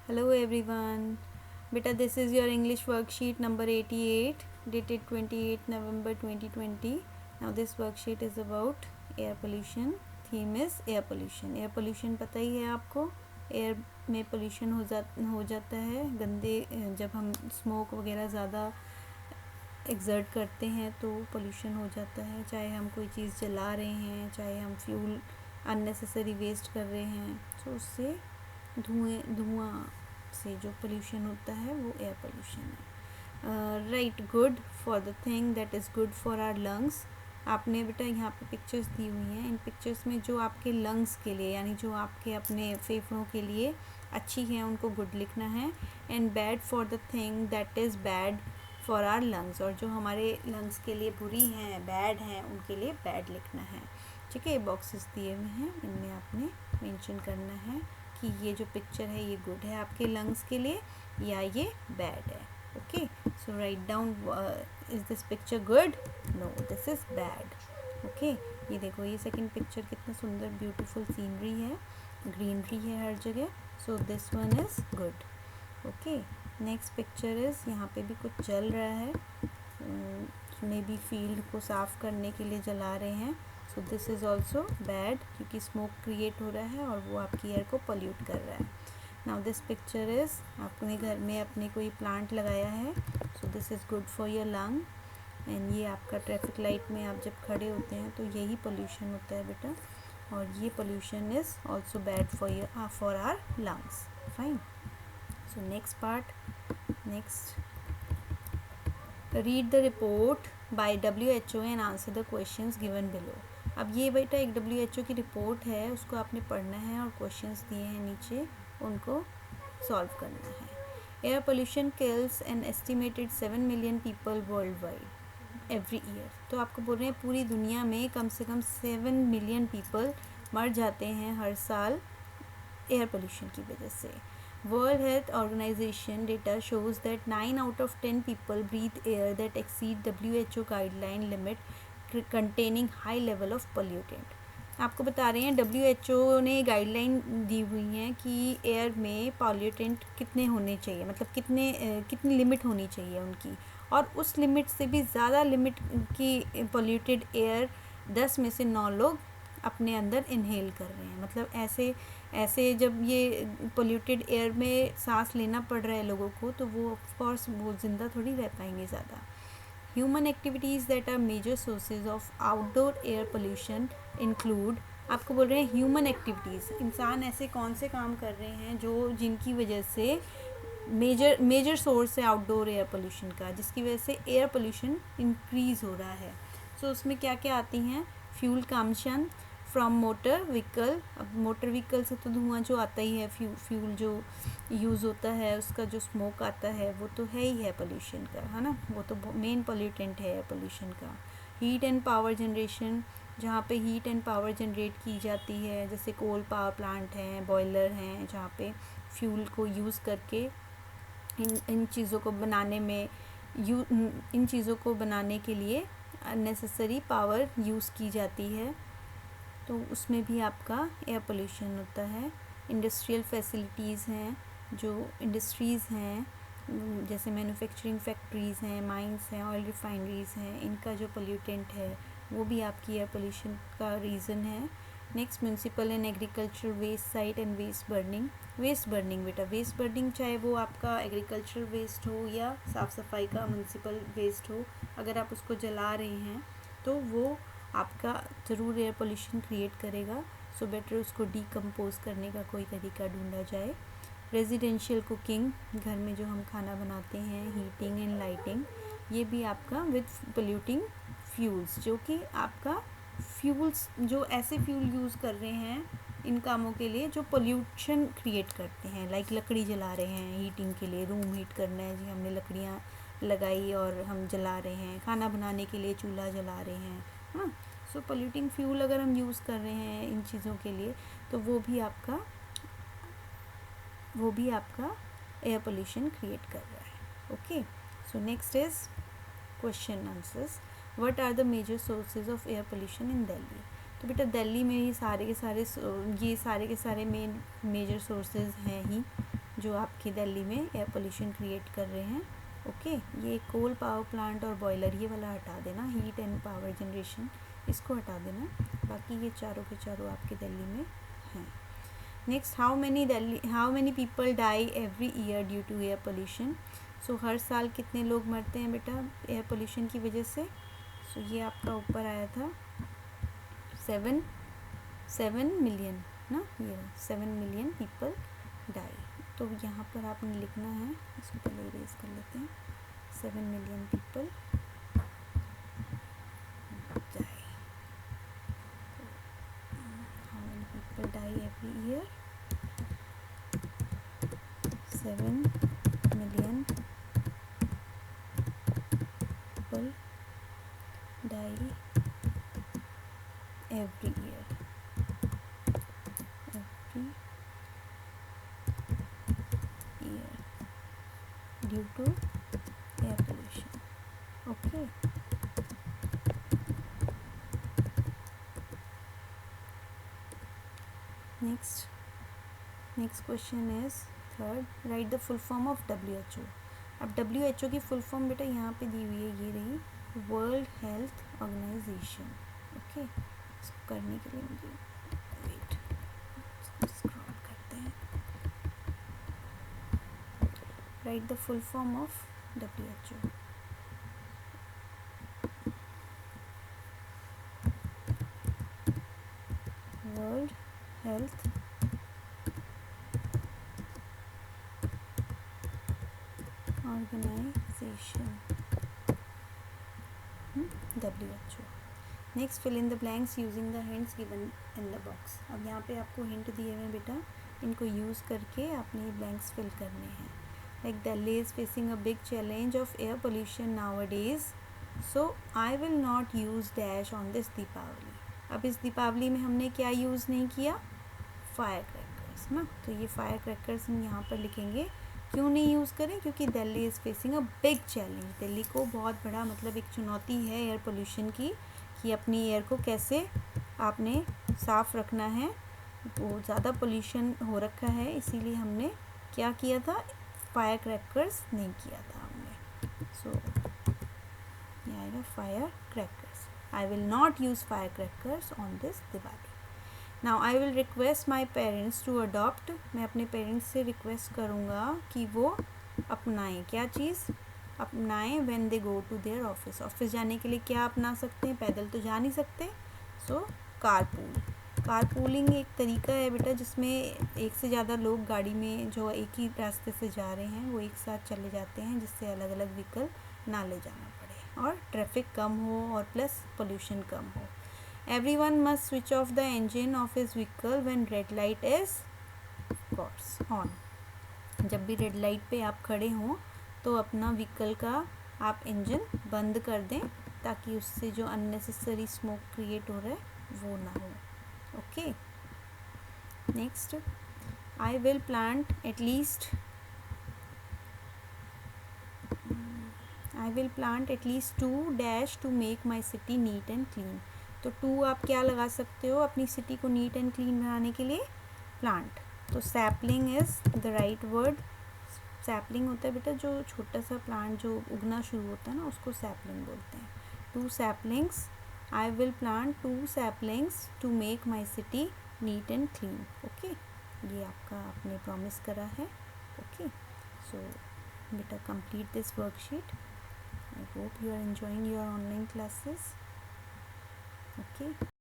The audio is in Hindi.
Hello everyone. Beta, this is your English worksheet number 88 dated 28 November 2020. Now this worksheet is about air pollution. Theme is air pollution. Air pollution पता ही है आपको, एयर में पोल्यूशन हो जाता है गंदे, जब हम स्मोक वगैरह ज़्यादा एक्सर्ट करते हैं तो पोल्यूशन हो जाता है। चाहे हम कोई चीज़ जला रहे हैं, चाहे हम फ्यूल अननेसेसरी वेस्ट कर रहे हैं, तो उससे धुआं से जो पोल्यूशन होता है वो एयर पोल्यूशन है। Right, good for the thing that is good for our lungs. आपने बेटा यहाँ पे पिक्चर्स दी हुई हैं, इन पिक्चर्स में जो आपके लंग्स के लिए यानी जो आपके अपने फेफड़ों के लिए अच्छी हैं उनको गुड लिखना है, and bad for the thing that is bad for our lungs, और जो हमारे लंग्स के लिए बुरी हैं, बैड हैं, उनके लिए बैड लिखना है। ठीक है, बॉक्सेस दिए हुए हैं, इनमें आपने मेंशन करना है कि ये जो पिक्चर है ये गुड है आपके लंग्स के लिए या ये बैड है। Okay, so write down, is this picture good? No, this is bad. Okay, ये देखो, ये सेकंड पिक्चर कितना सुंदर ब्यूटीफुल सीनरी है, ग्रीनरी है हर जगह, so this one is good. Okay, next picture is, यहाँ पे भी कुछ जल रहा है, मे बी फील्ड को साफ करने के लिए जला रहे हैं, so this is also bad क्योंकि स्मोक क्रिएट हो रहा है और वो आपकी एयर को पोल्यूट कर रहा है। नाउ दिस पिक्चर इज़, आपने घर में अपने कोई प्लांट लगाया है, so this is good for your lung, and ये आपका ट्रैफिक लाइट में आप जब खड़े होते हैं तो यही पोल्यूशन होता है बेटा, और ये pollution is also bad for our lungs. Fine, so next part, next, read the report by WHO and answer the questions given below. अब ये बेटा एक WHO की रिपोर्ट है, उसको आपने पढ़ना है और क्वेश्चंस दिए हैं नीचे, उनको सॉल्व करना है। Air pollution kills an estimated 7 million people world wide every year. तो आपको बोल रहे हैं पूरी दुनिया में कम से कम 7 मिलियन पीपल मर जाते हैं हर साल एयर पोल्यूशन की वजह से। World Health Organization data shows that 9 out of 10 people breathe air that exceed WHO guideline limit containing high level of pollutant. आपको बता रहे हैं WHO ने गाइडलाइन दी हुई है कि एयर में पॉल्यूटेंट कितने होने चाहिए, मतलब कितनी लिमिट होनी चाहिए उनकी, और उस लिमिट से भी ज़्यादा लिमिट की पोल्यूटेड एयर 10 में से 9 लोग अपने अंदर इनहेल कर रहे हैं। मतलब ऐसे जब ये पोल्यूटेड एयर में सांस लेना पड़ रहा है लोगों को, तो वो ऑफ कोर्स वो ज़िंदा थोड़ी रह पाएंगे ज़्यादा। Human activities that are major sources of outdoor air pollution include, आपको बोल रहे हैं ह्यूमन एक्टिविटीज़, इंसान ऐसे कौन से काम कर रहे हैं जो जिनकी वजह से मेजर सोर्स है आउटडोर एयर पोल्यूशन का, जिसकी वजह से एयर पोल्यूशन इंक्रीज़ हो रहा है। सो उसमें क्या क्या आती हैं? Fuel consumption from motor vehicle. अब मोटर व्हीकल से तो धुआं जो आता ही है, फ्यूल जो यूज़ होता है उसका जो स्मोक आता है वो तो है ही है पोल्यूशन का, है ना, वो तो मेन पोल्यूटेंट है पोल्यूशन का। हीट एंड पावर जनरेशन, जहाँ पे हीट एंड पावर जनरेट की जाती है, जैसे कोल पावर प्लांट हैं, बॉयलर हैं, जहाँ पे फ्यूल को यूज़ करके इन चीज़ों को बनाने में इन चीज़ों को बनाने के लिए अननेसेसरी पावर यूज़ की जाती है, तो उसमें भी आपका एयर पोल्यूशन होता है। इंडस्ट्रियल फैसिलिटीज़ हैं, जो इंडस्ट्रीज़ हैं, जैसे मैन्युफैक्चरिंग फैक्ट्रीज़ हैं, माइंस हैं, ऑयल रिफाइनरीज़ हैं, इनका जो पोल्यूटेंट है वो भी आपकी एयर पोल्यूशन का रीज़न है। Next, municipal and agriculture waste site and waste burning बेटा, वेस्ट बर्निंग चाहे वो आपका एग्रीकल्चर वेस्ट हो या साफ़ सफाई का म्यूनसिपल वेस्ट हो, अगर आप उसको जला रहे हैं तो वो आपका ज़रूर एयर पोल्यूशन क्रिएट करेगा। सो बेटर उसको डीकम्पोज करने का कोई तरीका ढूंढा जाए। रेजिडेंशियल कुकिंग, घर में जो हम खाना बनाते हैं, हीटिंग एंड लाइटिंग, ये भी आपका विद पोल्यूटिंग फ्यूल्स, जो कि आपका फ्यूल्स जो ऐसे फ्यूल यूज़ कर रहे हैं इन कामों के लिए जो पोल्यूशन क्रिएट करते हैं, लाइक लकड़ी जला रहे हैं हीटिंग के लिए, रूम हीट करना है जी, हमने लकड़ियाँ लगाई और हम जला रहे हैं, खाना बनाने के लिए चूल्हा जला रहे हैं, हाँ। सो पोल्यूटिंग फ्यूल अगर हम यूज़ कर रहे हैं इन चीज़ों के लिए, तो वो भी आपका एयर पोल्यूशन क्रिएट कर रहा है। Okay, so next is question answers. What are the major sources of air pollution in Delhi? तो बेटा दिल्ली में ये सारे के सारे मेन मेजर सोर्सेज हैं ही, जो आपकी दिल्ली में एयर पोल्यूशन क्रिएट कर रहे हैं। ओके, ये कोल पावर प्लांट और बॉयलर ये वाला हटा देना, हीट एंड पावर जनरेशन इसको हटा देना, बाकी ये चारों के चारों आपके दिल्ली में हैं। Next, how many people die every year due to air pollution. So हर साल कितने लोग मरते हैं बेटा एयर पोल्यूशन की वजह से। सो ये आपका ऊपर आया था 7 मिलियन ना, ये 7 मिलियन पीपल डाई। तो यहाँ पर आपने लिखना है, इसको पहले इरेज कर लेते हैं, 7 million people die. How many people die every year, 7 million people die every year due to air pollution. Okay, next question is third, write the full form of WHO. अब WHO की फुल फॉर्म बेटा यहाँ पे दी हुई है, ये रही, वर्ल्ड हेल्थ ऑर्गेनाइजेशन। ओके, इसको करने के लिए मुझे वेट स्क्रॉल करते हैं। Right the full form of WHO। World Health Organisation, WHO। Next, fill in the blanks using the hints given in the box. अब यहाँ पे आपको हिंट दिए हुए बेटा, इनको यूज़ करके आपने ब्लैंक्स फिल करने हैं। Like Delhi is facing a big challenge of air pollution nowadays, so I will not use dash on this Deepawali. अब इस दीपावली में हमने क्या यूज़ नहीं किया, फायर क्रैकर्स ना, तो ये फायर क्रैकर्स हम यहाँ पर लिखेंगे। क्यों नहीं यूज़ करें, क्योंकि Delhi is facing a big challenge, Delhi को बहुत बड़ा मतलब एक चुनौती है एयर पोल्यूशन की, कि अपनी एयर को कैसे आपने साफ़ रखना है, वो ज़्यादा पोल्यूशन हो रखा है, इसीलिए हमने क्या किया था, फायर क्रैकर्स नहीं किया था हमने। सो ये आएगा fire crackers, I will not use fire crackers on this Diwali. Now I will request my parents to adopt, मैं अपने पेरेंट्स से रिक्वेस्ट करूँगा कि वो अपनाएं, क्या चीज़ अपनाएं, when they go to their office, office जाने के लिए क्या अपना सकते हैं, पैदल तो जा नहीं सकते, सो कारपूलिंग एक तरीका है बेटा जिसमें एक से ज़्यादा लोग गाड़ी में जो एक ही रास्ते से जा रहे हैं वो एक साथ चले जाते हैं, जिससे अलग अलग व्हीकल ना ले जाना पड़े और ट्रैफिक कम हो और प्लस पोल्यूशन कम हो। Everyone must switch off the engine of his vehicle when red light is of course on. जब भी रेड लाइट पे आप खड़े हों तो अपना व्हीकल का आप इंजन बंद कर दें, ताकि उससे जो अननेसेसरी स्मोक क्रिएट हो रहा है वो ना हो। Okay, next, I will plant at least 2 dash to make my city neat and clean. तो 2 आप क्या लगा सकते हो अपनी सिटी को नीट एंड क्लीन बनाने के लिए, प्लांट। तो sapling is the right word. Sapling होता है बेटा जो छोटा सा प्लांट जो उगना शुरू होता है ना, उसको सैपलिंग बोलते हैं। 2 saplings, I will plant 2 saplings to make my city neat and clean. Okay, ये आपका आपने प्रॉमिस करा है। ओके, सो बेटा complete this worksheet. I hope you are enjoying your online classes. Okay.